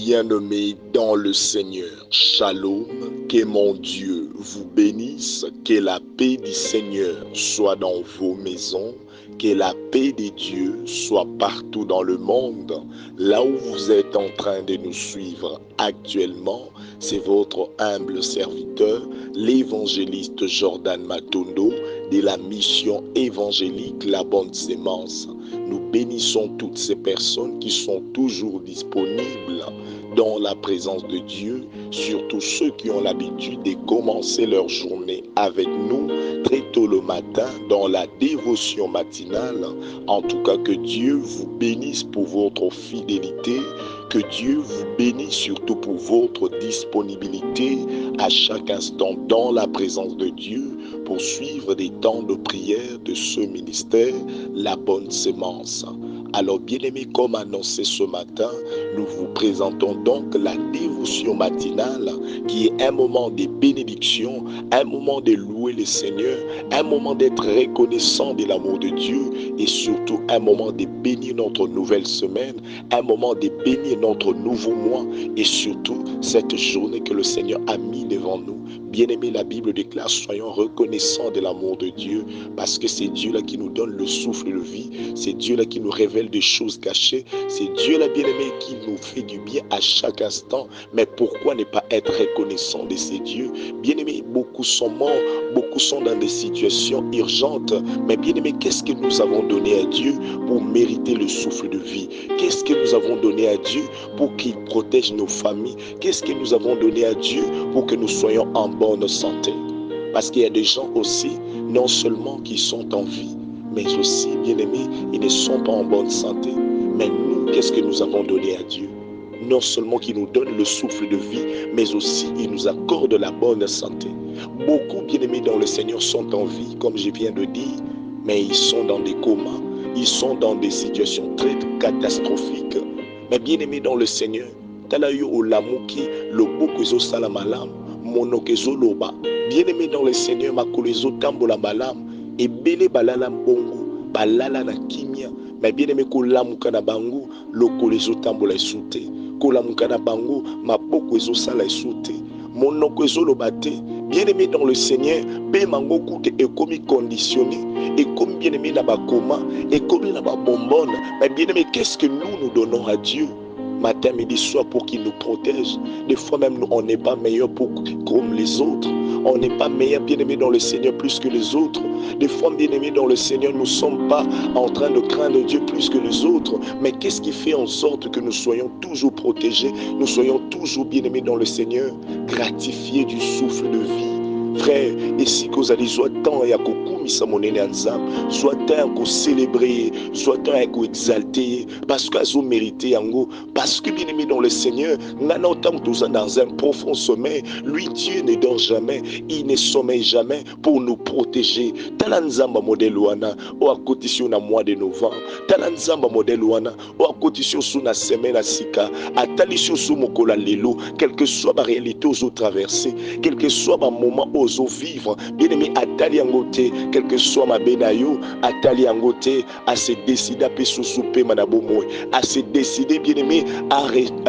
Bien-aimés dans le Seigneur, Shalom, que mon Dieu vous bénisse, que la paix du Seigneur soit dans vos maisons, que la paix de Dieu soit partout dans le monde. Là où vous êtes en train de nous suivre actuellement, c'est votre humble serviteur, l'évangéliste Jordan Matondo, de la mission évangélique La Bonne Sémence. Nous bénissons toutes ces personnes qui sont toujours disponibles dans la présence de Dieu, surtout ceux qui ont l'habitude de commencer leur journée avec nous très tôt le matin dans la dévotion matinale. En tout cas, que Dieu vous bénisse pour votre fidélité, que Dieu vous bénisse surtout pour votre disponibilité à chaque instant dans la présence de Dieu pour suivre des temps de prière de ce ministère, La Bonne Sémence. Alors, bien-aimés, comme annoncé ce matin, nous vous présentons donc la dévotion matinale qui est un moment de bénédiction, un moment de louer le Seigneur, un moment d'être reconnaissant de l'amour de Dieu et surtout un moment de bénir notre nouvelle semaine, un moment de bénir notre nouveau mois et surtout cette journée que le Seigneur a mis devant nous. Bien-aimés, la Bible déclare, soyons reconnaissants de l'amour de Dieu parce que c'est Dieu là qui nous donne le souffle de vie, c'est Dieu là qui nous révèle des choses cachées, c'est Dieu là, bien-aimé, qui nous fait du bien à chaque instant. Mais pourquoi ne pas être reconnaissant de ces dieux? Bien-aimés, beaucoup sont morts, beaucoup sont dans des situations urgentes, mais bien-aimés, qu'est-ce que nous avons donné à Dieu pour mériter le souffle de vie? Qu'est-ce que nous avons donné à Dieu pour qu'il protège nos familles? Qu'est-ce que nous avons donné à Dieu pour que nous soyons en bonne santé? Parce qu'il y a des gens aussi, non seulement qui sont en vie, mais aussi, bien-aimés, ils ne sont pas en bonne santé. Mais nous, qu'est-ce que nous avons donné à Dieu? Non seulement qu'il nous donne le souffle de vie, mais aussi il nous accorde la bonne santé. Beaucoup, bien-aimés dans le Seigneur, sont en vie, comme je viens de dire, mais ils sont dans des comas, ils sont dans des situations très catastrophiques. Mais bien-aimés dans le Seigneur, talayo olamuki lobokezo salamalam monokezo loba. Bien-aimés dans le Seigneur, makolezo tambola malam et bele balala bongo balala na kimia. Mais bien-aimé kolamuka na bango lokolezo tambola esute kolamuka na bango maboko ezo sala esute monoko ezo loba te. Bien-aimé dans le Seigneur, be mango kuke ekomi conditionné, ekomi bien-aimé na bakoma, ekomi na ba bonbonne. Mais bien-aimé, qu'est-ce que nous donnons à Dieu matin, midi, soir pour qu'il nous protège? Des fois même, nous, on n'est pas meilleur comme les autres. On n'est pas meilleur, bien-aimé dans le Seigneur, plus que les autres. Des fois, bien-aimé dans le Seigneur, nous ne sommes pas en train de craindre Dieu plus que les autres. Mais qu'est-ce qui fait en sorte que nous soyons toujours protégés, nous soyons toujours, bien-aimés dans le Seigneur, gratifiés du souffle de vie? Frère, et si vous allez soit temps ya kokumisa monene ya nzambe, soit temps ko célébrer, soit temps ya ko exalter, parce qu'ils ont mérité yango, parce que bien aimé dans le Seigneur, ngana autant tous dans un profond sommeil, lui Dieu ne dort jamais, il ne sommeille jamais pour nous protéger. Tala nzamba modèle wana, o akotisio na mois de novembre, tala nzamba modèle wana, o akotisio sous na semaine à sika, atalisio sous mokola lelo, quelle que soit la réalité aux autres traversées, quel que soit le moment aux vivre, bien aimé, atali angote, quel que soit ma benayo, atali angote, à se décider à souper manabomo, à se décider, bien aimé, à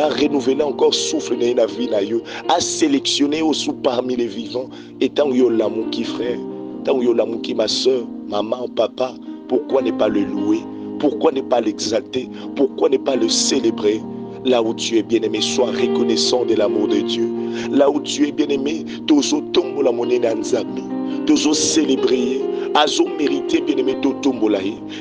renouveler encore souffle de la vie nayo, à sélectionner aussi parmi les vivants, et tant yo l'amour qui frère, tant yo l'amour qui ma soeur, maman, papa, pourquoi ne pas le louer? Pourquoi ne pas l'exalter? Pourquoi ne pas le célébrer? Là où tu es bien-aimé, sois reconnaissant de l'amour de Dieu. Là où tu es bien-aimé, toujours tombe la monnaie d'Anzami, toujours célébrer, azo mérité bien-aimé, to tombe la.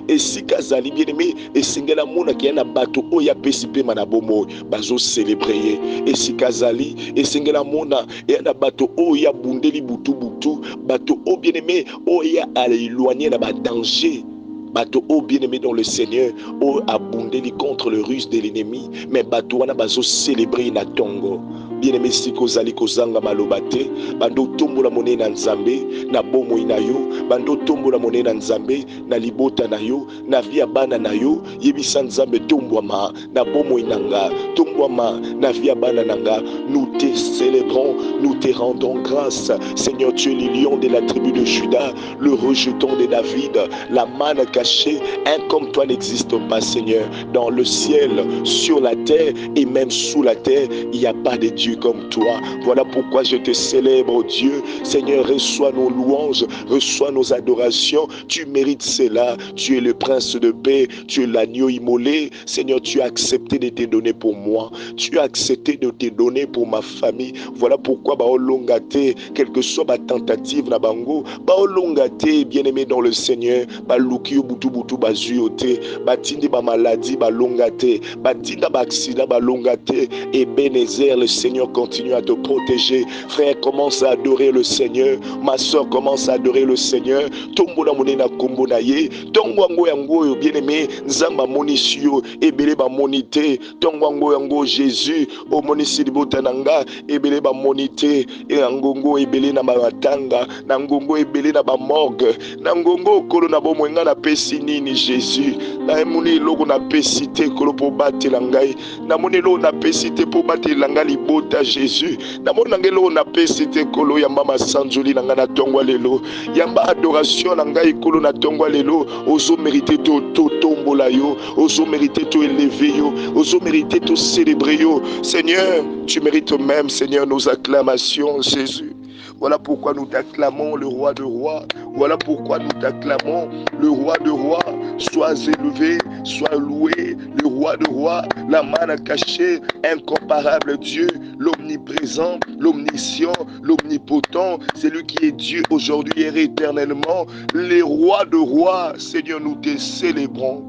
Et si Kazali bien-aimé, et singela mona qui est un bateau, oya pesipe manabomo, bazo célébrer. Et si Kazali, et singela mona, et un bateau, oya bundeli butu butu, bateau, oh bien-aimé, oya à éloigner là-bas danger. Bateau au bien-aimé dans le Seigneur, au abondé contre le ruse de l'ennemi, mais bateau wana bazo célébrer na tongo. bien-aimé siko zali kozanga maloba te bando tombola monene na nzambe na bomoi na yo bando tombola monene na nzambe na libota na yo na via bana na yo yebisa nzambe tombwama na bomoi nanga tombwama na via bana nanga. Nous te célébrons, nous te rendons grâce. Seigneur, tu es le lion de la tribu de Juda, le rejeton de David, la manne cachée. Un comme toi n'existe pas, Seigneur. Dans le ciel, sur la terre et même sous la terre, il n'y a pas de Dieu comme toi. Voilà pourquoi je te célèbre, Dieu. Seigneur, reçois nos louanges, reçois nos adorations. Tu mérites cela. Tu es le prince de paix, tu es l'agneau immolé. Seigneur, tu as accepté de te donner pour moi. Tu as accepté de te donner pour ma famille. Voilà pourquoi baolongate, quelle que soit ma tentative na bango, baolongate, bien-aimé dans le Seigneur, baluki butu butu bazuyote, batindi ba maladie balongate, batinda ba accident balongate. Et Bénézer, le Seigneur continue à te protéger. Frère, commence à adorer le Seigneur. Ma soeur, commence à adorer le Seigneur. Tombo na monena kombo na ye, tongo ngo yango bien-aimé, nzamba monisio ebele ba monité, tongo ngo yango Jésus, o monisi libota nanga ebele ba monité, e ngongo ebele na matanga, na ngongo ebele na ba morgue, na ngongo kolo na bomwenga na pesi nini Jésus, na moni loko na pesi te kolo po batela ngai, na moni loko na pesi te po batela ngai libota Jésus, na moni ngelo na pesi te kolo ya mama sanjoli nanga na tongo lelo, yamba adoration na ngai kolo na tongo lelo, ozo mériter to tombola yo, ozo mériter to élever yo, ozo mériter to célébrer yo. Seigneur, tu mérites même, Seigneur, nos acclamations, Jésus. Voilà pourquoi nous t'acclamons, le roi de rois. Voilà pourquoi nous t'acclamons, le roi de rois. Sois élevé, sois loué, le roi de rois, la manne cachée, incomparable Dieu, l'omniprésent, l'omniscient, l'omnipotent, c'est lui qui est Dieu aujourd'hui et éternellement, les rois de rois. Seigneur, nous te célébrons.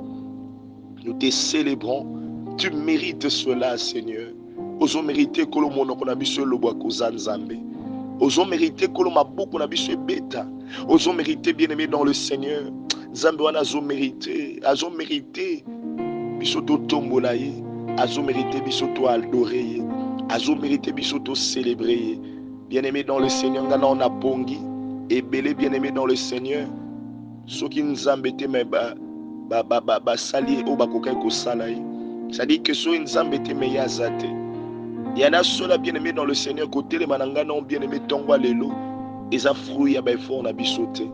Nous te célébrons. Tu mérites cela, Seigneur. Ozo mérité que le monde qu'on a mis sur le bois Nzambe. Ozo mérité que le mabou qu'on a mis sur bêta. Ozo mérité, bien-aimé dans le Seigneur. Nzambe wana azo mérité. Azo mérité. Bisoto tombolaye. Azo mérité bisoto adorer. Azo mérité bisoto célébrer. Bien-aimé dans le Seigneur. Ngana on a pongi. Et belé bien-aimé dans le Seigneur. Ce qui Nzambe te me sali o bakokai ko salai. C'est-à-dire que so Nzambe te me yazate. Il y en a ceux-là bien-aimés dans le Seigneur côté les mananga non bien-aimés tongwa lelo. Ils a fruit à befort na bisoté.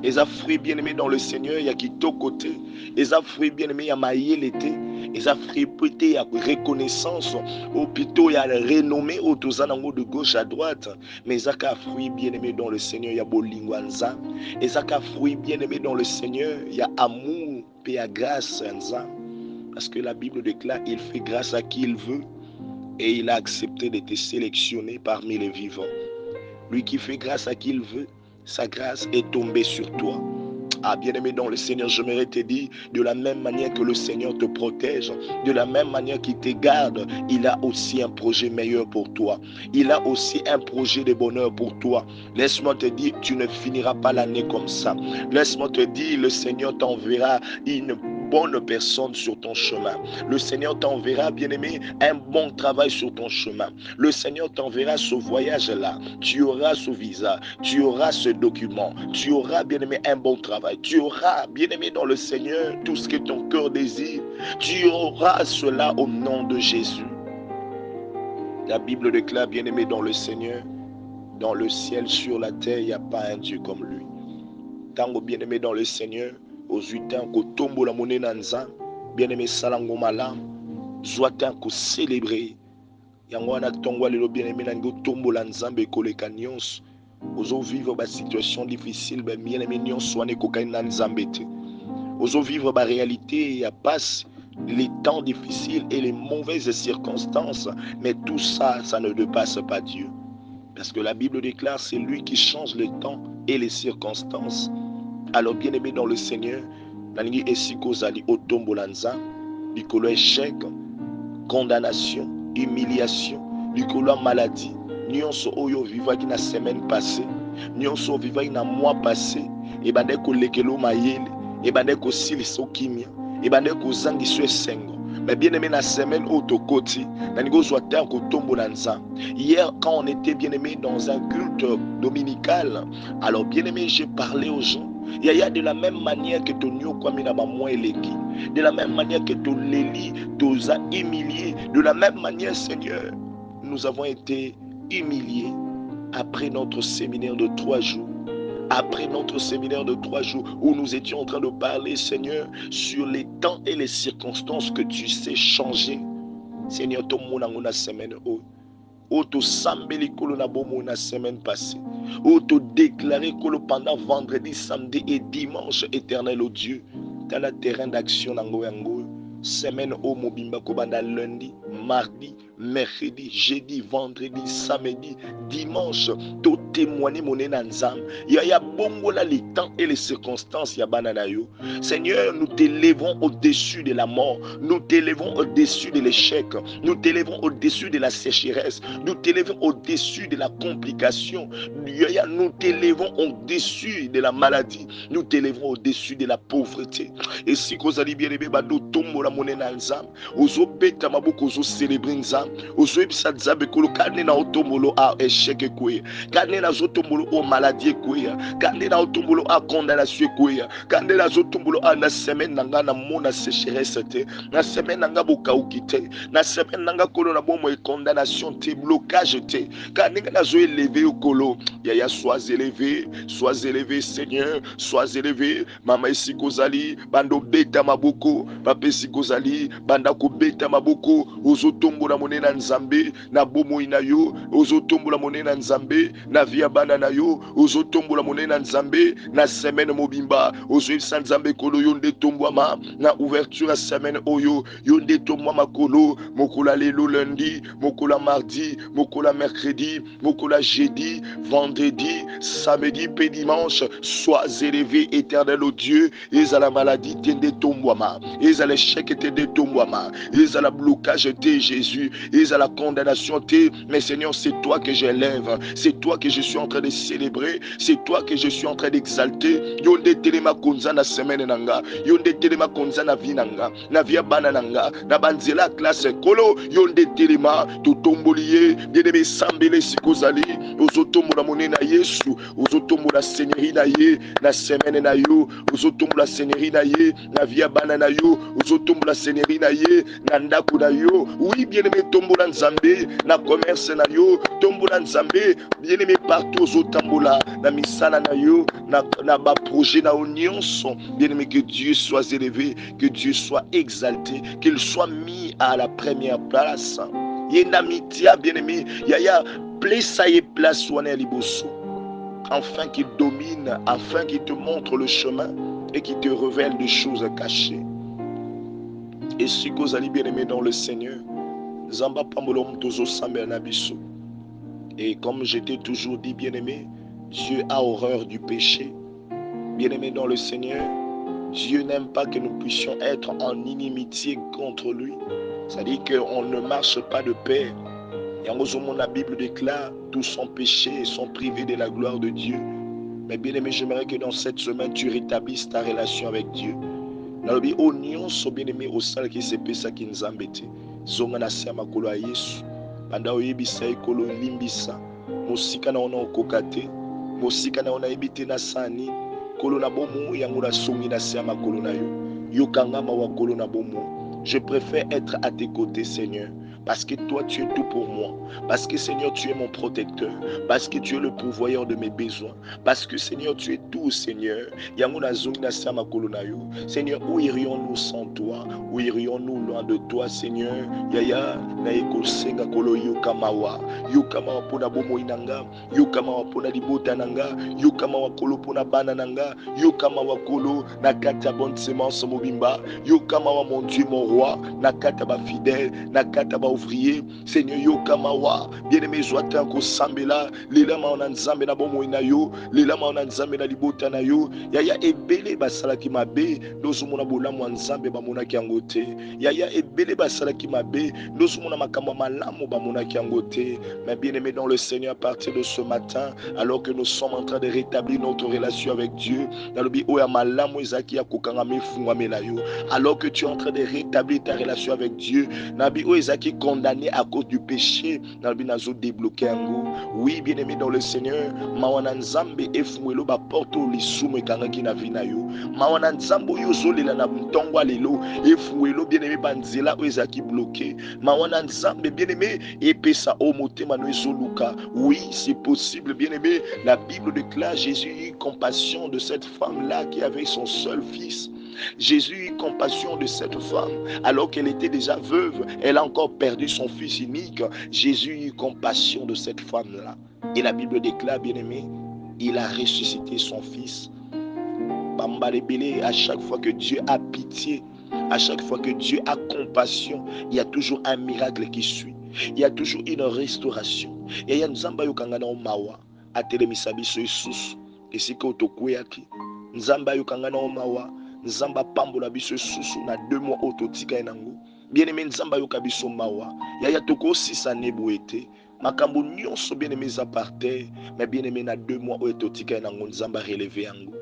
Ils a fruit bien-aimés dans le Seigneur il y a qui to côté. Ils a fruit bien-aimés ya maïelete. Ils a fruit pété ya reconnaissance au plutôt ya renommée au tozanango de gauche à droite. Mais ils a ka fruit bien-aimés dans le Seigneur ya bolingwanza. Ils a ka fruit bien-aimés dans le Seigneur il y a amour et à grâce nza. Parce que la Bible déclare il fait grâce à qui il veut. Et il a accepté de te sélectionner parmi les vivants. Lui qui fait grâce à qui il veut, sa grâce est tombée sur toi. Ah, bien-aimé dans le Seigneur, j'aimerais te dire, de la même manière que le Seigneur te protège, de la même manière qu'il te garde, il a aussi un projet meilleur pour toi. Il a aussi un projet de bonheur pour toi. Laisse-moi te dire, tu ne finiras pas l'année comme ça. Laisse-moi te dire, le Seigneur t'enverra une bonne personne sur ton chemin. Le Seigneur t'enverra, bien-aimé, un bon travail sur ton chemin. Le Seigneur t'enverra ce voyage-là. Tu auras ce visa, tu auras ce document, tu auras, bien-aimé, un bon travail. Tu auras, bien-aimé, dans le Seigneur, tout ce que ton cœur désire. Tu auras cela au nom de Jésus. La Bible déclare, bien-aimé, dans le Seigneur, dans le ciel, sur la terre, il n'y a pas un Dieu comme lui. Tango, bien-aimé, dans le Seigneur, aux 8 ans, que tombe la monnaie nanza, bien-aimé salango malam, zoatan ko célébrer. Yangwana tongwa lelo bien-aimé nango tombo la nzambe koleka nyons. Ozo vivre ba situation difficile, ba bien-aimé nyons soane kokaina nzambe te. Ozo vivre ba réalité, ya passe les temps difficiles et les mauvaises circonstances, mais tout ça, ça ne dépasse pas Dieu. Parce que la Bible déclare, c'est lui qui change les temps et les circonstances. Alors bien-aimé dans le Seigneur, nalingi esiko zali otombo lanza, likolo échec, condamnation, humiliation, likolo maladie, nyonso oyo vivaki na semaine passée, nyonso vivaki na mois passé, et bandeko lekelo mayele, et bandeko siliso kimia, et bandeko zangiso esengo. Mais bien aimé, la semaine autokoti, hier, quand on était bien aimé dans un culte dominical, alors bien aimé, j'ai parlé aux gens. Il y a de la même manière que ton nyo kwa mina ba moi eleki, de la même manière que ton leli t'osa humilié, de la même manière, Seigneur, nous avons été humiliés après notre séminaire de 3 jours. Après notre séminaire de 3 jours où nous étions en train de parler, Seigneur, sur les temps et les circonstances que tu sais changer. Seigneur, ton mon la semaine auto sambeli kolo na bomo na semaine passée. Auto déclaré kolo pendant vendredi, samedi et dimanche éternel au Dieu. Dans le terrain d'action nango yango. Semaine au mobimba kobanda lundi, mardi, mercredi, jeudi, vendredi, samedi, dimanche, tout témoigner mon nzam. Ya bongo là les temps et les circonstances ya bananayo. Seigneur, nous t'élevons au-dessus de la mort, nous t'élevons au-dessus de l'échec, nous t'élevons au-dessus de la sécheresse, nous t'élevons au-dessus de la complication, nous t'élevons au-dessus de la maladie, nous t'élevons au-dessus de la pauvreté. Et si vous allez bien aimer, tombo la monnaie na nzam, ozo beta maboko ozo célébrer nzam, ozo ebisa nzambe kolo kane na otombolo a échec ekwe, kane na zotombolo o maladie ekwe, kane na otombolo a condamnation ekwe, kane na zotombolo a na semaine nanga na mona sécheresse te, na semaine nanga bokauki te, na semaine nanga kolo na bomo e condamnation te, blocage te, kane na zo élevé au kolo, ya sois élevé Seigneur, sois élevé, mama esi kozali bando beta maboko, papa esi kozali banda ko beta maboko, ozotombola monena nzambe na bomo ina yo, ozotombola monena nzambe na via bana na yo, ozotombola monena nzambe na semaine mobimba, ozoyebisa nzambe kolo yo nde tombwama na ouverture ya semaine oyo, yo nde tombwama kolo, mokola lelo lundi, mokola mardi, mokola mercredi, mokola jeudi, vendredi, samedi, pe dimanche, sois élevé éternel au Dieu, et à la maladie tende tombwama, et à l'échec tende tombwama, et à la blocage de Jésus, et à la condamnation te, mais Seigneur, c'est toi que j'élève, c'est toi que je suis en train de célébrer, c'est toi que je suis en train d'exalter. Yonde telema konza na semaine nanga, yonde telema konza na vie nanga, na via bana nanga, na banzela classe kolo, yonde telema totomboliye, bien-aimé sambele sikozali, ozotombola monena Yesu, ozotombola seigneurie na ye, na semaine na yo, ozotombola seigneurie na ye, na via bana na yo, ozotombola seigneurie na ye, na ndako na yo, oui bien-aimé tombola nzambe, na commerce na yo, tombola nzambe, bien-aimé partout ozotambola, na misala na yo, na ba projet na nyonso, bien-aimé que Dieu soit élevé, que Dieu soit exalté, qu'il soit mis à la première place. Yenamitia bien-aimé, yaya place et place soane liboso, afin qu'il domine, afin qu'il te montre le chemin et qu'il te révèle des choses cachées. Et si vous allez bien-aimé dans le Seigneur, Zamba Pambolom Tozo Sambe Nabiso. Et comme je t'ai toujours dit, bien-aimé, Dieu a horreur du péché. Bien-aimé dans le Seigneur, Dieu n'aime pas que nous puissions être en inimitié contre lui. C'est-à-dire qu'on ne marche pas de paix. Et en résumant, la Bible déclare, tous sont péchés et sont privés de la gloire de Dieu. Mais bien-aimé, j'aimerais que dans cette semaine, tu rétablisses ta relation avec Dieu. Nalobi onion so bien-aimé au sal qui se pesa ki nzambete. Zonga na siama kolo a Yesu. Banda oyebisa ekolo limbisa. Mosika na ona okokate. Mosika na ona ebite na sani. Kolo na bomo yango na songi na siama kolo na yo. Yokanga mawa kolo na bomo. Je préfère être à tes côtés, Seigneur. Parce que toi, tu es tout pour moi. Parce que, Seigneur, tu es mon protecteur. Parce que tu es le pourvoyeur de mes besoins. Parce que, Seigneur, tu es tout, Seigneur. Seigneur, où irions-nous sans toi? Où irions-nous loin de toi, Seigneur? Yaya, naeko senga kolo yokamawa. Yokamawa pona bomo inanga. Yokamawa pona libota nanga. Yokamawa kolo pona bana nanga. Yokamawa kolo nakata bonne semence mobimba. Yokamawa mon Dieu, mon roi. Nakata ba fidèle. Nakata ba ouvrier. Seigneur, yo kamawa. Bien-aimé, zoata ko sambela. Lela maona nzambe na bomo ina yo. Lela maona nzambe na libota na yo. Yaya ebele basalaki mabe. Dozo mona bolamu nzambe bamonaki yango te. Yaya ebele basalaki mabe. Dozo mona makambo malamu bamonaki yango te. Mais bien-aimé dans le Seigneur, à partir de ce matin, alors que nous sommes en train de rétablir notre relation avec Dieu, alors que tu es en train de rétablir ta relation avec Dieu, condamné à cause du péché, oui, bien-aimé dans le Seigneur, mawana nzambe efumuelo ba porto lisumu ekangaki na vina yo, mawana nzambo yo zolela na mtongwa lelo efumuelo bien-aimé banzela ezaki bloqué, mawana nzambe bien-aimé epesa o motema no ezoluka. Oui, c'est possible, bien-aimé. La Bible déclare Jésus eut compassion de cette femme-là qui avait son seul fils. Jésus eut compassion de cette femme alors qu'elle était déjà veuve. Elle a encore perdu son fils unique. Jésus eut compassion de cette femme-là. Et la Bible déclare, bien-aimé, il a ressuscité son fils. Bambalébélé, à chaque fois que Dieu a pitié, à chaque fois que Dieu a compassion, il y a toujours un miracle qui suit. Il y a toujours une restauration. Et il y a nzamba yokangana omawa atelemisa biso isusu esika otokweyaki. Nzamba yokangana omawa, nzamba pambola biso isusu na 2 mois ototika enango. Bien-aimé, nzamba yoka biso mawa. Yaya toko sisa nebuete. Makambo nyonso bien-aimé za par terre, mais bien-aimé na 2 mois ototika enango nzamba relevé yango.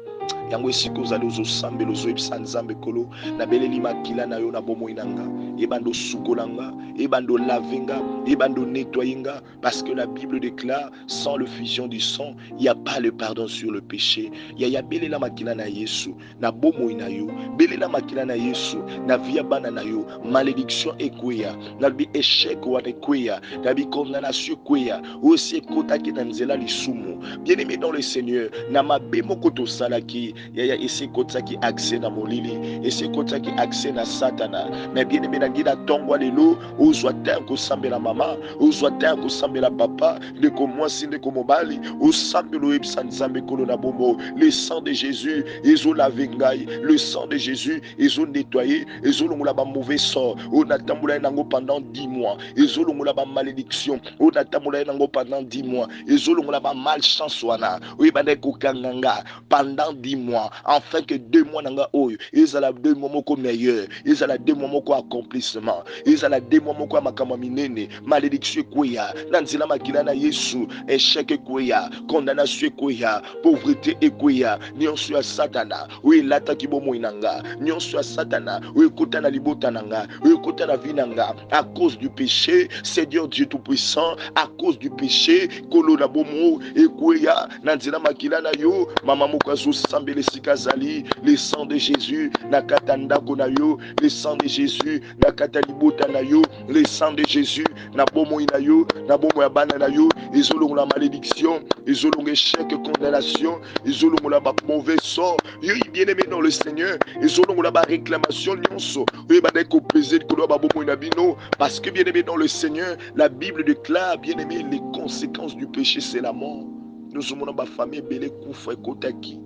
Yango esiko ozali ozosambela ozoyebisa nzambe kolo na beleli makila na yo na bomoi na nga, ebando sukolanga, ebando lavenga, ebando nettoyenga, parce que la Bible déclare sans le fusion du sang il n'y a pas le pardon sur le péché. Ya belela makila na Yesu na bomoi na yo, belela makila na Yesu na via bana na yo, malédiction ekweya na bi échec wa ekweya na bi condamnation ekweya aussi ekotaki na nzela lisumu. Bien-aimé dans le Seigneur, na mabe moko tosalaki yaya ese kotaki accès na molili, ese kotaki accès na satana. Mais bien aimé na ngina tongwa lelo ozwa ta ko sambela mama, ozwa ta ko sambela papa, de ko mwasi de ko mobali, osambelo ebisa nzambe kolo na bombo. Le sang de Jésus ezo laver ngai, le sang de Jésus ezo nettoyer, ezo longola ba mauvais sort. On a tamboula nango pendant 10 mois, ezo longola ba malédiction. On a tamboula nango pendant 10 mois, ezo longola ba malchance wana. Oui ba ko kanganga pendant 10 mois, afin que 2 mois nanga oyo ezala 2 mois moko meilleur, ezala 2 mois moko accomplissement, ezala 2 mois moko makama minene, malédiction kweya nanzila makila na Yesu, échec kweya, condamnation kweya, pauvreté kweya, nyonso ya satana oui lata kibomo inanga, nyonso ya satana oui kota na libota nanga, oui kota na vie nanga, à cause du péché. Seigneur Dieu tout puissant, à cause du péché kolo na bomo kweya nanzila makila na yo mama moko sambele sikazali. Le sang de Jésus na katanda konayo, le sang de Jésus na katalibota na yo, le sang de Jésus na bomo ina yo, na bomo ya bana na yo, ezolongo la malédiction, ezolongo échec, condamnation, ezolongo la mauvais sort. Yo bien-aimé dans le Seigneur, ezolongo la réclamation nyonso, yo ba deko plaisir ko ba bomo ina bino, parce que bien-aimé dans le Seigneur, la Bible déclare, bien-aimé, les conséquences du péché c'est la mort. Nous sommes dans ma famille belé koufa kotaki.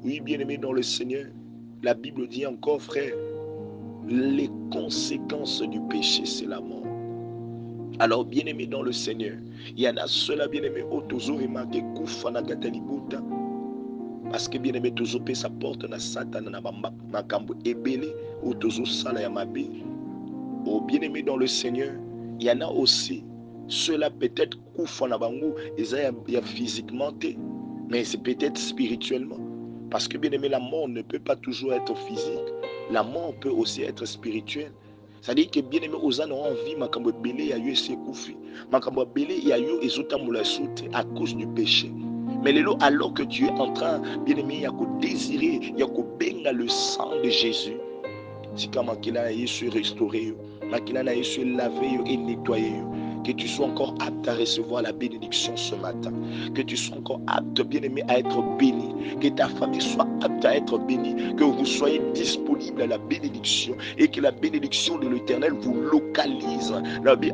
Oui, bien-aimé dans le Seigneur, la Bible dit encore, frère, les conséquences du péché, c'est la mort. Alors, bien-aimé dans le Seigneur, il y en a ceux-là, bien-aimé, autozo remarqué koufana gatalibuta. Parce que bien-aimé, tozo pe sa porte na satana na makambo ebele, autozo sala ya mabe. Oh, bien-aimé dans le Seigneur, il y en a aussi cela peut-être koufana bango eza ya physiquement mais c'est peut-être spirituellement, parce que bien aimé, la mort ne peut pas toujours être physique, la mort peut aussi être spirituelle. C'est-à-dire que bien aimé ozana envie makambo belé ya yo ese koufi, makambo belé ya yo ezotambola soute à cause du péché. Mais lelo, alors que tu es en train bien aimé ya ko désirer ya ko benga le sang de Jésus, si comme makila na Yesu restauré yo, makila na Yesu lavé yo et nettoyé yo, Que tu sois encore apte à recevoir la bénédiction ce matin. Que tu sois encore apte, bien-aimé, à être béni. Que ta famille soit apte à être bénie. Que vous soyez disponible à la bénédiction. Et que la bénédiction de l'Éternel vous localise.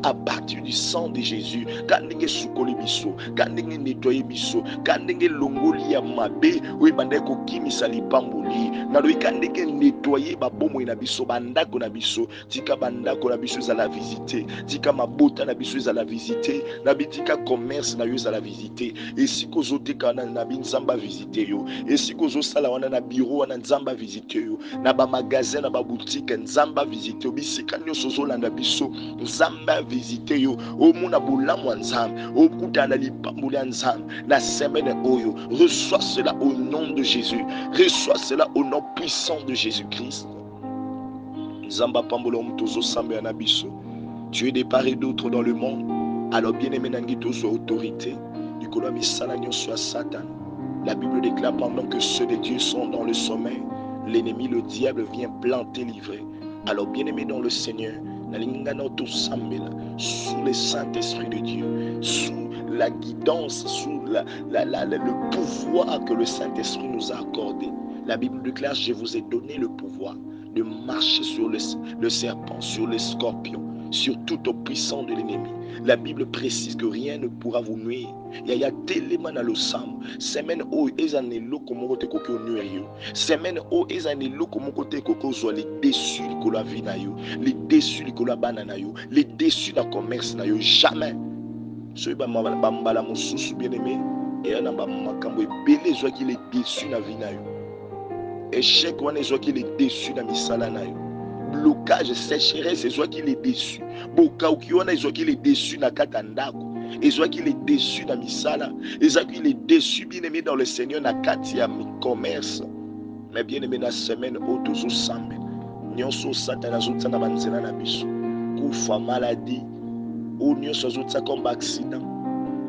À partir du sang de Jésus. Quand vous soukoli biso, quand vous nettoyez biso, quand vous longoli ya mabe, oui bandeko kimi sali pamboli. Nalobi quand vous nettoyez babomo na biso, bandako na biso, tika bandako na biso za la visiter, tika mabota na biso za la visiter, na bitika commerce na yo za la visiter. Et si kozote kana na binzamba visiter yo, et si kozo sala wana na bureau wana nzamba visiter yo, na ba magasin na ba boutique nzamba visiter yo, bisika nyoso zolanda biso nzamba visiter yo, o mona bolamu nzamba, o kutana lipamboli nzamba na semaine oyo. Reçois cela au nom de Jésus. Reçois cela au nom puissant de Jésus-Christ. Nzamba pambolo mtozo sambe na biso. Tu es des part et d'autres dans le monde. Alors bien-aimé nangito soit autorité. Nikolomi salanyo soit Satan. La Bible déclare pendant que ceux de Dieu sont dans le sommeil, l'ennemi, le diable, vient planter l'ivraie. Alors bien-aimé dans le Seigneur, sous le Saint-Esprit de Dieu, sous la guidance, sous le pouvoir que le Saint-Esprit nous a accordé. La Bible déclare, je vous ai donné le pouvoir de marcher sur le serpent, sur les scorpions, sur tout au puissant de l'ennemi. La Bible précise que rien ne pourra vous nuire. Il y a tellement dans le sang. Semaine où ils ont les locomotives qui ont nuire. Semaine où ils ont les locomotives qui ont les déçus de la vie nayo, les déçus de la banane nayo, les déçus dans le commerce nayo. Jamais. Ceux qui ont bambala mususu bien aimé et on a makambo belé zo qui les déçus dans la vie nayo. Échec on est zo qui les déçus dans misala nayo. Blocage, sécheresse, c'est soit qu'il est déçu. Boka ou qui on a soit qu'il est déçu na katandako. Et soit qu'il est déçu dans misala. Et soit qu'il est déçu bien aimé dans le Seigneur na katia commerce. Mais bien aimé na semaine auto zo sambe. Nyonso satana zotsa na banzela na biso. Kufa maladie. Ou nyonso zotsa comme accident.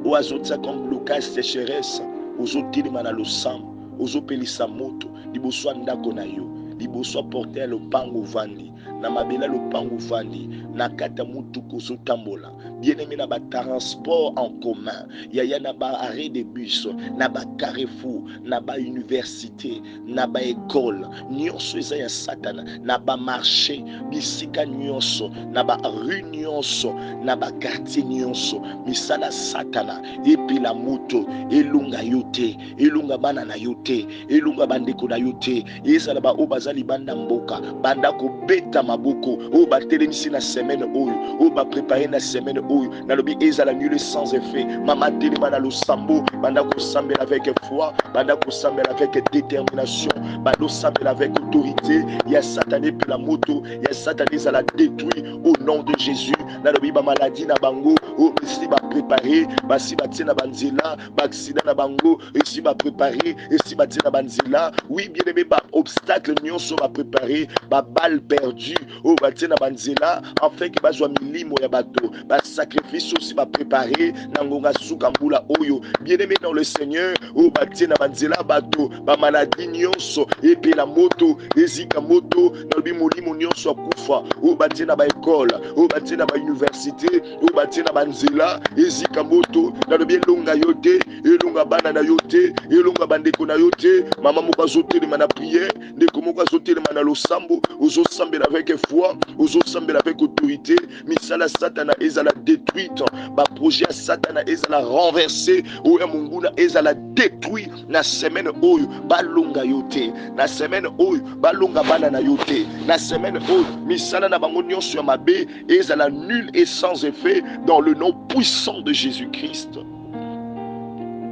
Ou azotsa comme blocage, sécheresse. Ozotilima na lo sam. Ozopelisa moto. Liboso ndako na yo. Liboso porter le pango vandi na mabela le pango vandi na kata mutuko so tambola bien aimé na ba transport en commun yaya na ba arrêt de bus na ba carrefour na ba université na ba école nyonso eza ya satana na ba marché bisika nyonso na ba rue nyonso na ba quartier nyonso misala satana epi la moto elunga yote elunga bana na yote elunga bandeko na yote ezala ba bazali banda mboka banda ko beta maboko o ba telemisi na semaine oyo o ba préparer na semaine oyo na lobi ezala nul sans effet mama telema na lo sambo banda ko sambela avec foi banda ko sambela avec détermination banda sambela avec autorité ya satané pe la moto ya satané ça la détruit au nom de Jésus na lobi ba maladie na bango o si ba préparer ba si ba tina banzila ba accident na bango et si ba préparer et si ba tina banzila oui bien aimé ba obstacle nyonso va préparer ba balle perdue au batina banzela afin que bazwa milimo ya bato ba sacrifice aussi va préparer nangonga suka mbula oyo bien aimé dans le Seigneur au batina banzela bato ba maladie nyonso et puis la moto ezika moto na bi molimo nyonso kufa au batina ba école au batina ba université au batina banzela ezika moto na bi longa yote elonga bana na yote elonga bandeko na yote mama mokazote de mana prière de comment azote de mana lo sambo ozo sambela avec foi ozo sambela avec autorité misala satana ezala détruite ba projet satana ezala renversé o ya munguna ezala détruit na semaine oyo balonga yote na semaine oyo balonga bana na yote na semaine oyo misala na bango nyonso ya mabe ezala nul et sans effet dans le nom puissant de Jésus-Christ.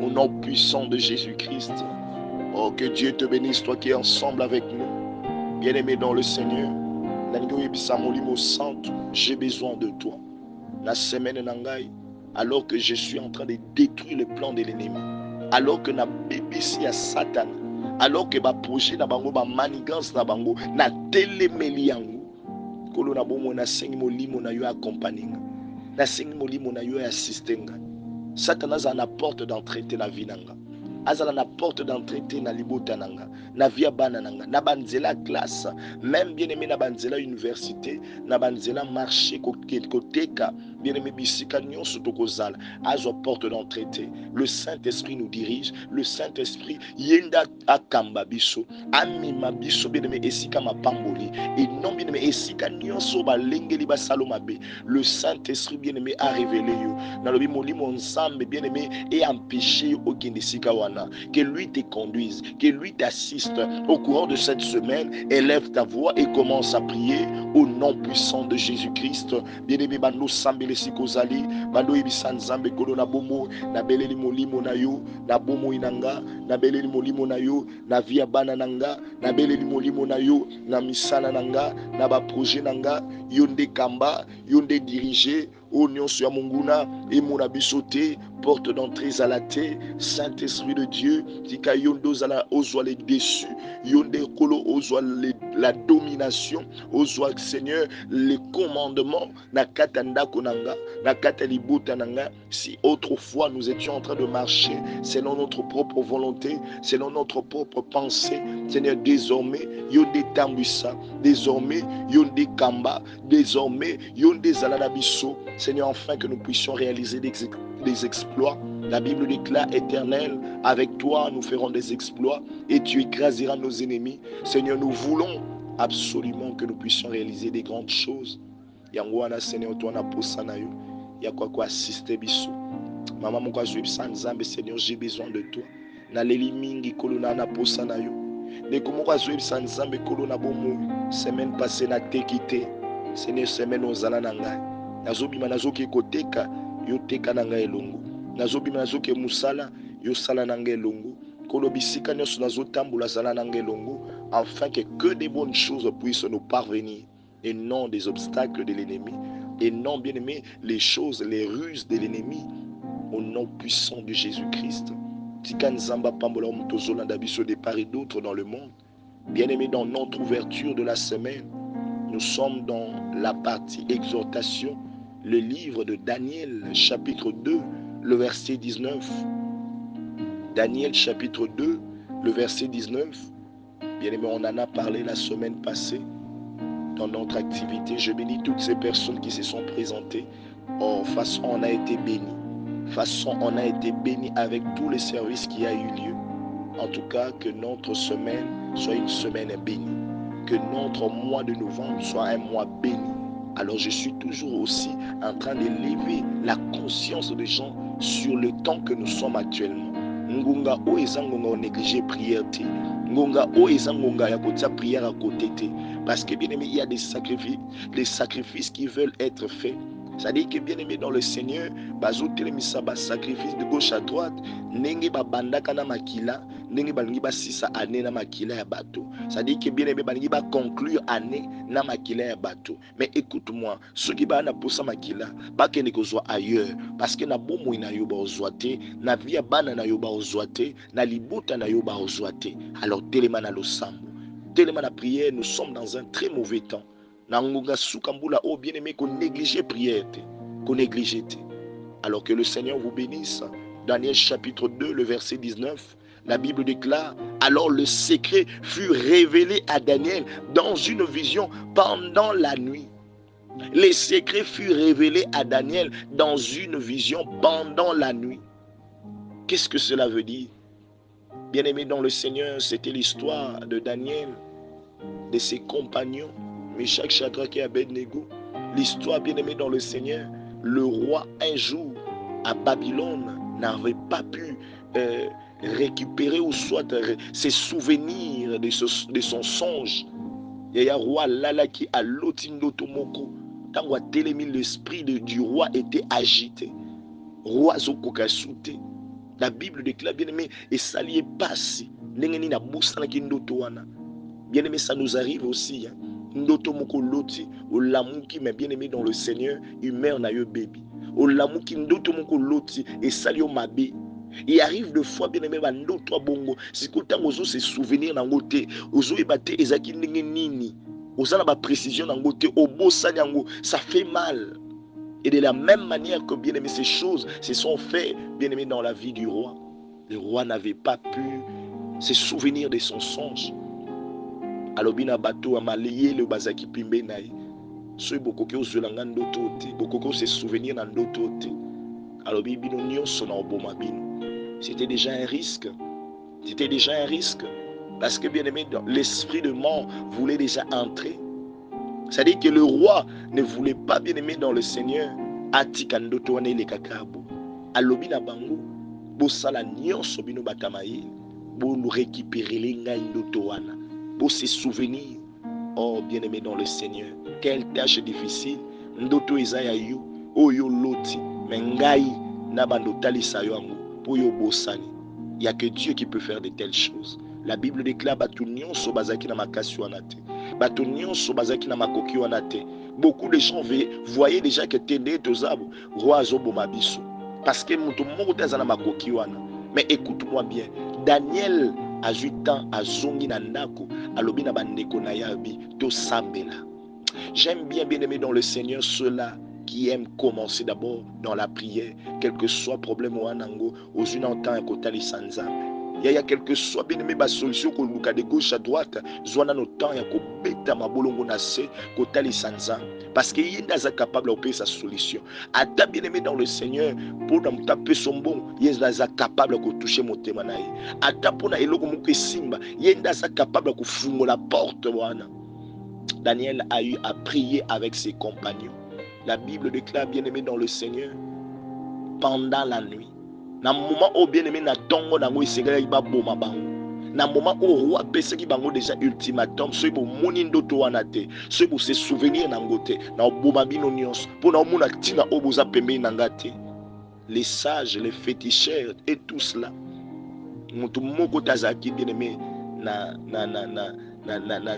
Au nom puissant de Jésus-Christ. Oh, que Dieu te bénisse, toi qui es ensemble avec nous. Bien-aimé dans le Seigneur, j'ai besoin de toi. La semaine nangai, alors que je suis en train de détruire le plan de l'ennemi, alors que na BBC à Satan, alors que ba projet na bango ba manigance na bango na telemeli yango, kolo na bomo na sengi molimo na yo accompagning, na sengi molimo na yo assistenga. Satan a na porte d'entrée te na vie nanga. Azala na porte d'entrée te na libota nanga, na via bana nanga, na banzela classe, même bien aimé na banzela université, na banzela marché koteka, Bien-aimé, bisika nyonso tokozala, azwa porte d'entrée te. Le Saint-Esprit nous dirige, le Saint-Esprit yenda akamba biso, amima biso bien-aimé esika mapamboli, et non bien-aimé esika nyonso balengeli basalo mabe. Le Saint-Esprit bien-aimé a révélé yo. Nalobi molimo ensemble bien-aimé et empêché okende esika wana. Que lui te conduise, que lui t'assiste au courant de cette semaine. Élève ta voix et commence à prier au nom puissant de Jésus-Christ. Bien-aimé, bando sambele sikozali, bando ibisan zambe kolo na bomo, na beleli molimo na yo, na bomo inanga, na beleli molimo na yo, na via bana nanga, na beleli molimo na yo, na misana nanga, na ba projet nanga, yonde kamba, yonde dirigé, au nyonso ya monguna, et mon abisote, porte d'entrée à la terre, Saint-Esprit de Dieu, tika yondo zala ozwa les déçus, yonde kolo ozwa la domination, ozwa Seigneur les commandements, na katanda konanga, na katalibuta nanga. Si autrefois nous étions en train de marcher selon notre propre volonté, selon notre propre pensée, Seigneur, désormais yonde tambusa, désormais yonde kamba, désormais yonde zaladabiso, Seigneur, afin que nous puissions réaliser des exploits. La Bible déclare: Éternel, avec toi nous ferons des exploits et tu écraseras nos ennemis. Seigneur, nous voulons absolument que nous puissions réaliser des grandes choses. Yango wana Seigneur, toi na posa na yo, ya kwa assister biso. Maman moko azwi sanzambe, Seigneur, j'ai besoin de toi. Na leli mingi kolo na posa na yo. Ndeko moko azwi sanzambe kolo na bomo, semaine passée na te quitté. Seigneur, semaine ozala na ngai. Nazobima nazoki koteka, yo teka na ngai elongo. Nazobima nazoki musala, yo sala na ngai elongo. Kolo bisika nyonso nazotambola zala na ngai elongo, afin que des bonnes choses puissent nous parvenir et non des obstacles de l'ennemi, et non, bien aimé, les choses, les ruses de l'ennemi, au nom puissant de Jésus-Christ. Tika nzamba pambola omtozola d'abiso de part et d'autre dans le monde. Bien aimé, dans notre ouverture de la semaine, nous sommes dans la partie exhortation, le livre de Daniel, chapitre 2, le verset 19. Daniel, chapitre 2, le verset 19. Bien aimé, on en a parlé la semaine passée dans notre activité. Je bénis toutes ces personnes qui se sont présentées. Oh, façon on a été béni. Façon on a été béni avec tous les services qui a eu lieu. En tout cas, que notre semaine soit une semaine bénie. Que notre mois de novembre soit un mois béni. Alors je suis toujours aussi en train d'élever la conscience des gens sur le temps que nous sommes actuellement. Ngunga o ezangonga o négliger prière te. Ngunga o ezangonga ya kotia prière à côté te. Parce que bien aimé, il y a des sacrifices qui veulent être faits. C'est-à-dire que bien aimé dans le Seigneur, bazo telemisa ba sacrifice de gauche à droite, nenge ba bandaka na makila, nenge balingi ba sisa année na makila ya bateau. C'est-à-dire que bien aimé balingi ba conclure année na makila ya bateau. Mais écoute-moi, ceux qui ba na posa makila, ba kende kozwa ailleurs, parce que na bomo ina yo ba ozwate, na via bana na yo ba ozwate, na libuta na yo ba ozwate. Alors telema na losambo, telema na prière, nous sommes dans un très mauvais temps. Nangunga sukambula oh bien aimé qu'on néglige prière, qu'on néglige. Alors que le Seigneur vous bénisse. Daniel chapitre 2, le verset 19, la Bible déclare: alors le secret fut révélé à Daniel dans une vision pendant la nuit. Les secrets furent révélés à Daniel dans une vision pendant la nuit. Qu'est-ce que cela veut dire? Bien aimé dans le Seigneur, c'était l'histoire de Daniel, de ses compagnons, Meshach, Shadrach et Abednego. L'histoire, bien aimé dans le Seigneur, le roi un jour à Babylone n'avait pas pu récupérer ou soit ses souvenirs de son songe. Il y a un roi Lala qui a l'otindotomoko. Tant que l'esprit du roi était agité. Roi Zokokasute. La Bible déclare, bien aimé, et ça lui est passé. Bien aimé, ça nous arrive aussi. Ndoto moko loti, olamuki, mais bien aimé dans le Seigneur, humeur na yo baby. Olamuki ndoto moko loti, et salio mabe. Il arrive de fois, bien aimé, ndoto bongo. Si kotango ozo se souvenir na ngote, ozo ebate ezaki ndenge nini. Ozana ba précision na ngote, obosa nyango, ça fait mal. Et de la même manière que bien aimé, ces choses se sont faites, bien aimé, dans la vie du roi. Le roi n'avait pas pu se souvenir de son songe. Alobina bateau amalayé le bazaki pimbe naï. soki bokoki ozwela nga ndoto te, bokoki ose souvenir na ndoto te, alobi bino nyonso na oboma bino. C'était déjà un risque. C'était déjà un risque. Parce que bien aimé, l'esprit de mort voulait déjà entrer. C'est-à-dire que le roi ne voulait pas, bien aimé, dans le Seigneur, atika ndoto wana ile kakabo. Alobi na bango, bosala nyonso bino batamaye, bo récupérer ngai ndoto wana, bo se souvenir. Oh bien aimé dans le Seigneur, quelle tâche difficile. Ndoto eza ya yo, oyo loti, mais ngai na bando talisa yo ango, po yo bosani. Il n'y a que Dieu qui peut faire de telles choses. La Bible déclare batu nyonso bazaki na makasi wana te. Batu nyonso bazaki na makoki wana te. Beaucoup de gens voyaient déjà que tende tozabo roi azoboma biso. Parce que mutu moko te azana makoki wana. Mais écoute-moi bien, Daniel a 8 ans azongi na ndako alobi na bandeko na yabi to sambela. J'aime bien aimé dans le Seigneur ceux-là qui aiment commencer d'abord dans la prière, quel que soit problème ou anango, aux une entend un côté les sanzam. Il y a quelque soit bien aimé ma solution qu'on nous de gauche à droite, zona no temps ya ko beta mabolongo na se côté les sanzam parce que il est capable de payer sa solution. Ata bien aimé dans le Seigneur pour nous taper son bon, il est capable de toucher mon témanaï. Ata pour na eloko moko simba, il est capable de fungo la porte wana. Daniel a eu à prier avec ses compagnons. La Bible déclare, bien-aimé dans le Seigneur, pendant la nuit. Na moment où bien-aimé na tongo na ngo isengela iba boma bango. Na moment où roi pese ki bango déjà ultimatum, so bo moni ndoto wana te, so bo se souvenir na ngote, na boma bino nyonso, pour na mona tina oboza pembe na ngate. Les sages, les féticheurs et tout cela. Mutu moko tazaki bien-aimé na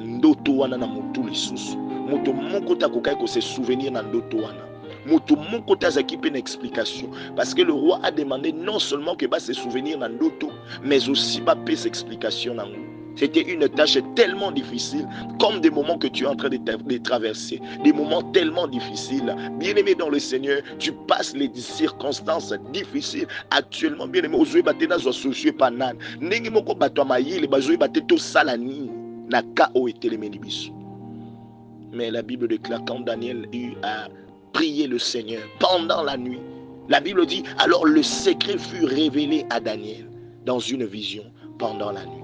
ndoto wana na mutu lisusu. Mutu moko takokai ko se souvenir na ndoto wana. Mutu moko tazaki pe na explication parce que le roi a demandé non seulement que ba se souvenir na ndoto mais aussi ba pe ses explications na ngo. C'était une tâche tellement difficile, comme des moments que tu es en train de traverser, des moments tellement difficiles. Bien-aimé dans le Seigneur, tu passes les circonstances difficiles. Actuellement, bien-aimé, aujourd'hui, batena zo solution pa nan. Nengi moko bato mayile bazoyi bateto salani na ka o etelemeni biso. Mais la Bible déclare quand Daniel eut à prier le Seigneur pendant la nuit, la Bible dit alors le secret fut révélé à Daniel dans une vision pendant la nuit.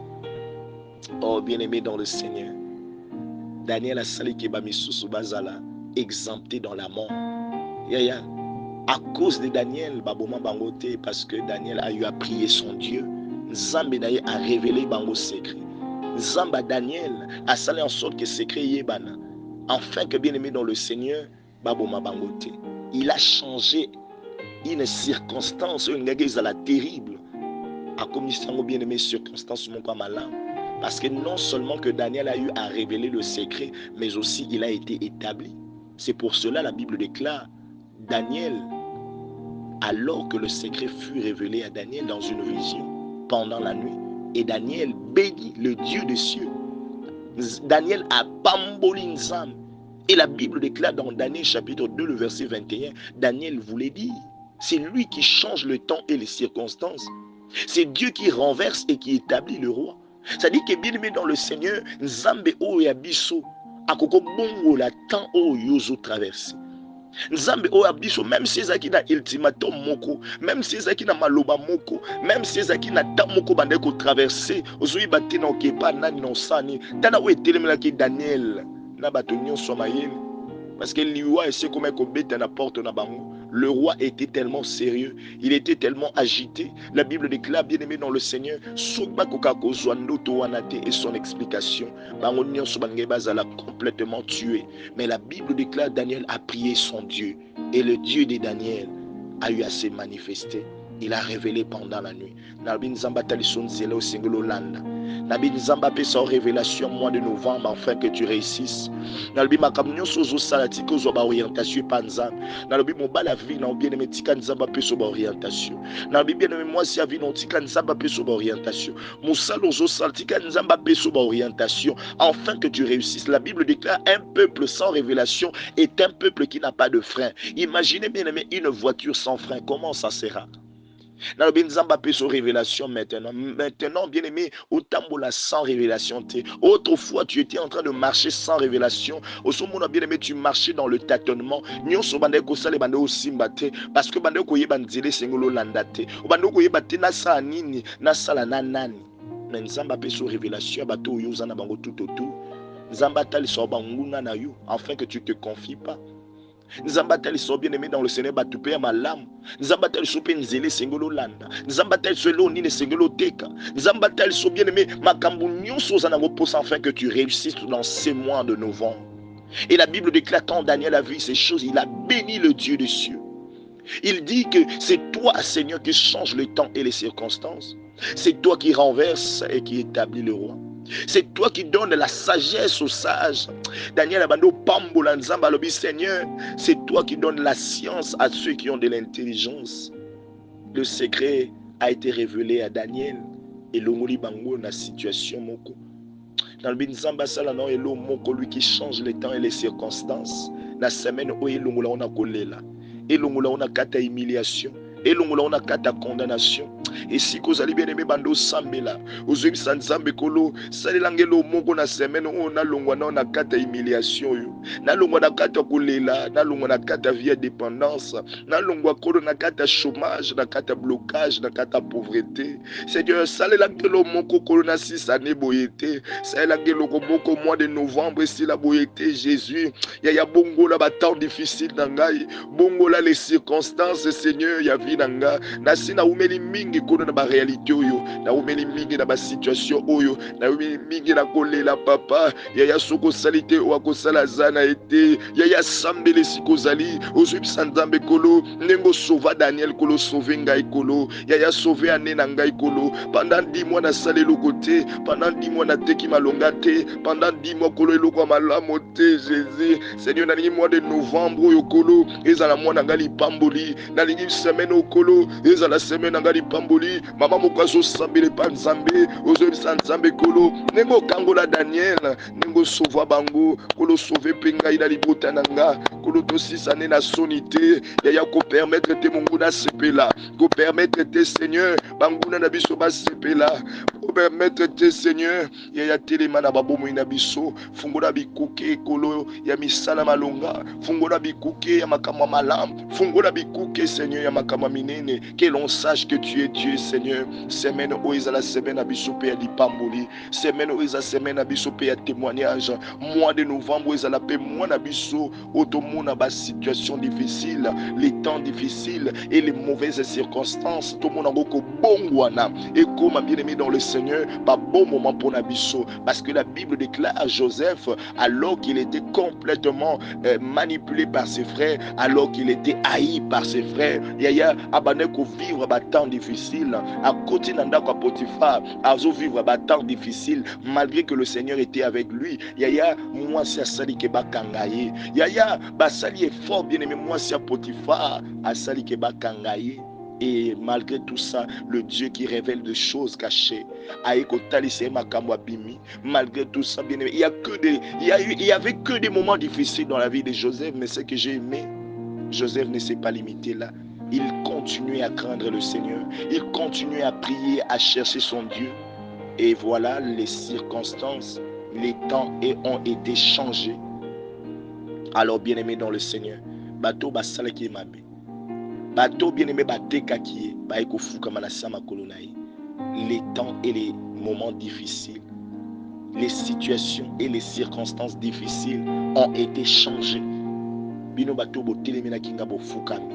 Oh bien-aimé dans le Seigneur, Daniel a sali keba misusu bazala exempté dans la mort. À cause de Daniel, baboma bangote parce que Daniel a eu à prier son Dieu. Nzambe naye a révélé bango secret. Nzamba Daniel a sali en sorte que secret yebana. Enfin que bien-aimé dans le Seigneur, baboma bangote. Il a changé une circonstance, une la terrible. A commission bien-aimé circonstance mon comme malin. Parce que non seulement que Daniel a eu à révéler le secret, mais aussi il a été établi. C'est pour cela la Bible déclare, Daniel, alors que le secret fut révélé à Daniel dans une vision pendant la nuit, et Daniel bénit le Dieu des cieux. Daniel a pamboli nzam. Et la Bible déclare dans Daniel chapitre 2, le verset 21, Daniel voulait dire, c'est lui qui change le temps et les circonstances. C'est Dieu qui renverse et qui établit le roi. C'est-à-dire que bien aimé dans le Seigneur, Nzambe o yabiso, akoko bongo la temps o yozo traversé. Nzambe o yabiso, même si ezaki na ultimatum moko, même si ezaki na maloba moko, même si ezaki na temps moko bande ko traverser, ozui baté na okepa nani non sani, tana o etelemela ki Daniel na bato nyonso mayele. Parce que liwa essaie comme ko beta na porte na bango. Le roi était tellement sérieux, il était tellement agité. La Bible déclare, bien aimé dans le Seigneur, et son explication, complètement tué. Mais la Bible déclare, Daniel a prié son Dieu. Et le Dieu de Daniel a eu à se manifester. Il a révélé pendant la nuit. Nabi Nzamba Talison Zelo Singolo Landa. Nabi Nzamba paie sa révélation mois de novembre afin que tu réussisses. Nabi Makamnyo Sozo Salatiko Zoba orientation Panzam. Nabi Mobala vie na bien aimé Tika Nzamba paie sa orientation. Nabi bien aimé moi si a vie non Tika Nzamba paie sa orientation. Moussalo Zo Saltika Nzamba paie sa orientation. Afin que tu réussisses. La Bible déclare un peuple sans révélation est un peuple qui n'a pas de frein. Imaginez bien aimé une voiture sans frein. Comment ça sera? Nalobi nzamba peso révélation maintenant. Maintenant, bien aimé, otambola sans révélation. Autrefois, tu étais en train de marcher sans révélation. Au moment bien aimé, tu marchais dans le tâtonnement. Nyonso bande ko sale bande osimba te parce que bande ko yeba nzele sengolo landa te. Bande ko yeba te na sa nini, na sala na nani. Mais nzamba peso révélation bato oyo zana bango tout autour. Nzamba tali so banguna na yo afin que tu te confies pas. Nzamba so bien aimé dans le Seigneur batupé ma lame. Nzamba so pe nzele sengolo landa. Nzamba so lo ni ne sengolo teka. Nzamba so bien aimé makambu nyonso za nango posa afin que tu réussisses dans ces mois de novembre. Et la Bible déclare quand Daniel a vu ces choses, il a béni le Dieu des cieux. Il dit que c'est toi, Seigneur, qui change les temps et les circonstances. C'est toi qui renverse et qui établit le roi. C'est toi qui donnes la sagesse aux sages. Daniel Abando Pambola Nzamba Lobi, Seigneur, c'est toi qui donnes la science à ceux qui ont de l'intelligence. Le secret a été révélé à Daniel. Et l'omoli bango na situation moko. Dans le Binzamba Salano et l'omoko, lui qui change les temps et les circonstances. La semaine où il on a collé là. Et l'omolo on a kata humiliation. Et l'omolo on a kata condamnation. Et si vous allez bien aimer bando sambela, aux hommes sans zambe kolo, sali langelo moko na semaine on a longwa na kata humiliation yo, na longwa na kata kolela, na longwa na kata via dépendance, na longwa kolo na kata chômage, na kata blocage, na kata pauvreté. Seigneur, sali langelo moko kolo na 6 années boyete, sali langelo moko mois de novembre si la boyete Jésus, ya bongo la temps difficile nangai, bongo la les circonstances Seigneur ya vie nanga, na sina umeli mingi kono na ba réalité oyo, na umeli mingi na ba situation oyo, na umeli mingi na kolela papa, ya soko salite o akosala zana ete, ya sambele sikozali, ozwi sanzambe kolo, nengo sauva Daniel kolo sauver ngai kolo, ya sauver ane na ngai kolo, pendant 10 mois na sale le côté, pendant 10 mois na teki malonga te, pendant 10 mois kolo eloko malamo te Jésus, Seigneur na lingi mois de novembre oyo kolo, ezala mois na ngali pamboli, na lingi semaine o kolo, ezala semaine na ngali pamboli. Maman mokazo sambele pa nzambe ozo nzambe kolo nengo kangola Daniel nengo sauva bango kolo sauver penga ina libota nanga kolo to 6 années na sonité ya ko permettre te monguna sepela ko permettre te Seigneur banguna na biso ba sepela ko permettre te Seigneur ya telema na babomo ina biso fungola bikuke kolo ya misala malonga fungola bikuke ya makama malam fungola bikuke Seigneur ya makama minene que l'on sache que tu es Dieu Seigneur. Semaine où ils la semaine à Bissopé à Lipamboli, semaine où ils a semaine à Bissopé à témoignage, mois de novembre où ils a la paix, mois d'Abisso, où tout le monde a des situations difficiles, les temps difficiles et les mauvaises circonstances, tout le monde a beaucoup bon guana. Et comme bien aimé dans le Seigneur, pas bon moment pour Nabisso, parce que la Bible déclare à Joseph, alors qu'il était complètement manipulé par ses frères, alors qu'il était haï par ses frères, Yaya Abaneko vivre à temps difficile. À côté d'Anda Potiphar, à vivre à temps difficile, malgré que le Seigneur était avec lui. Yaya, moi c'est Sali Keba Kangaye. Yaya, Basali est fort bien aimé, moi c'est Potiphar, à Sali Keba Kangaye. Et malgré tout ça, le Dieu qui révèle des choses cachées, malgré tout ça, bien aimé, il y avait que des moments difficiles dans la vie de Joseph, mais ce que j'ai aimé, Joseph ne s'est pas limité là. Il continuait à craindre le Seigneur. Il continuait à prier, à chercher son Dieu. Et voilà, les circonstances, les temps ont été changés. Alors, bien-aimé dans le Seigneur, bateau basala qui est mabé. Bateau bien-aimé bateka qui est baeko fuka manasama kolonai. Les temps et les moments difficiles, les situations et les circonstances difficiles ont été changés. Bino bateau botelemi na kinga bo fukami.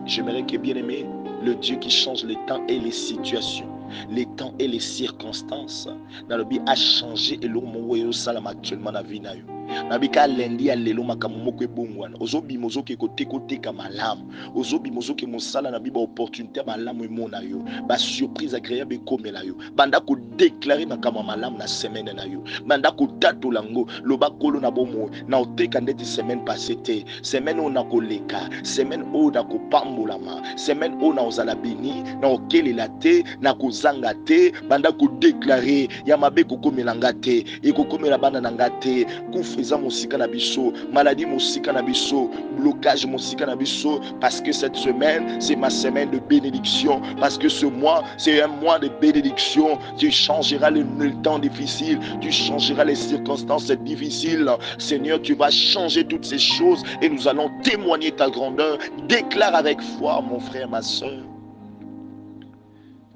J'aimerais que bien aimé, le Dieu qui change les temps et les situations, les temps et les circonstances, dans le but a changé et l'homme où salam actuellement na vie na yo. Nabika lendi ya lelo makamoko ebongwana. Ozobi mozoke kote ka malamu. Ozobi mozoke mosala na biba opportunité malamu emona yo. Ba surprise agréable ekomela yo. Banda ko déclarer makama malamu na semaine na yo. Banda ko tato lango loba kolo na bomo na oteka ndeti semaine passée te. Semaine on a koleka, semaine on a ko pambolama, semaine on a ozala bini na okelela te na kozanga te. Banda ko déclarer ya mabe ko komelanga te, e ko komela bana nanga te. Kufa présent mosika na biso, maladie mosika na biso, blocage mosika na biso, parce que cette semaine c'est ma semaine de bénédiction, parce que ce mois c'est un mois de bénédiction. Tu changeras le temps difficile, tu changeras les circonstances difficiles. Seigneur, tu vas changer toutes ces choses et nous allons témoigner ta grandeur. Déclare avec foi, mon frère, ma soeur.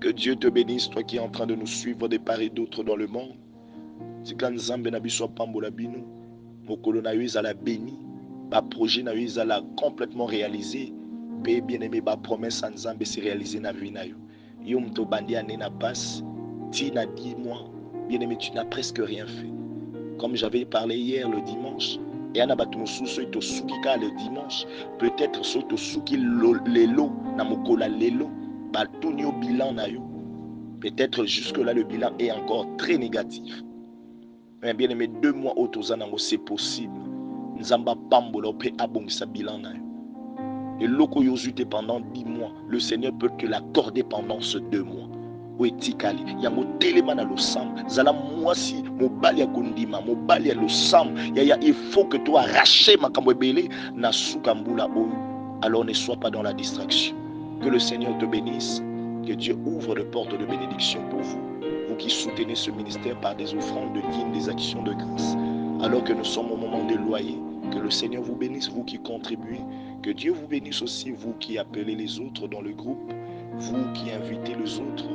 Que Dieu te bénisse, toi qui es en train de nous suivre de part et d'autre dans le monde. Si quand Nzambe na biso pambola bino, mokolo na yo ezala béni, ba projet na yo ezala complètement réalisé, pe bien aimé ba promesse Nzambe se réaliser na vie na yo. Yo mto bandi ane na passe, ti na 10 mois, bien aimé tu n'as presque rien fait. Comme j'avais parlé hier le dimanche, et ana batu mosusu ito sukika le dimanche, peut-être soto suki lelo na mokola lelo, ba tunyo bilan na yo. Peut-être jusque là le bilan est encore très négatif. Mais bien aimé 2 mois au tozanango c'est possible. Nzamba pambola pe abongisa bilan na yo. Et loko yozute pendant 10 mois, le Seigneur peut te l'accorder pendant ce 2 mois. Oetikali yango telema na losam zala mwasi mobali ya kondima mobali ya losam ya il faut que toi arracher makambo ebele na suka mbula oyo. Alors ne sois pas dans la distraction. Que le Seigneur te bénisse, que Dieu ouvre de portes de bénédiction pour vous, vous qui soutenez ce ministère par des offrandes de dîmes, des actions de grâce, alors que nous sommes au moment des loyers. Que le Seigneur vous bénisse, vous qui contribuez, que Dieu vous bénisse aussi, vous qui appelez les autres dans le groupe, vous qui invitez les autres.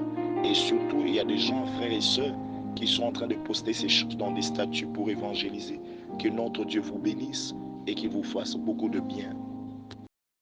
Et surtout, il y a des gens, frères et sœurs, qui sont en train de poster ces choses dans des statuts pour évangéliser. Que notre Dieu vous bénisse et qu'il vous fasse beaucoup de bien.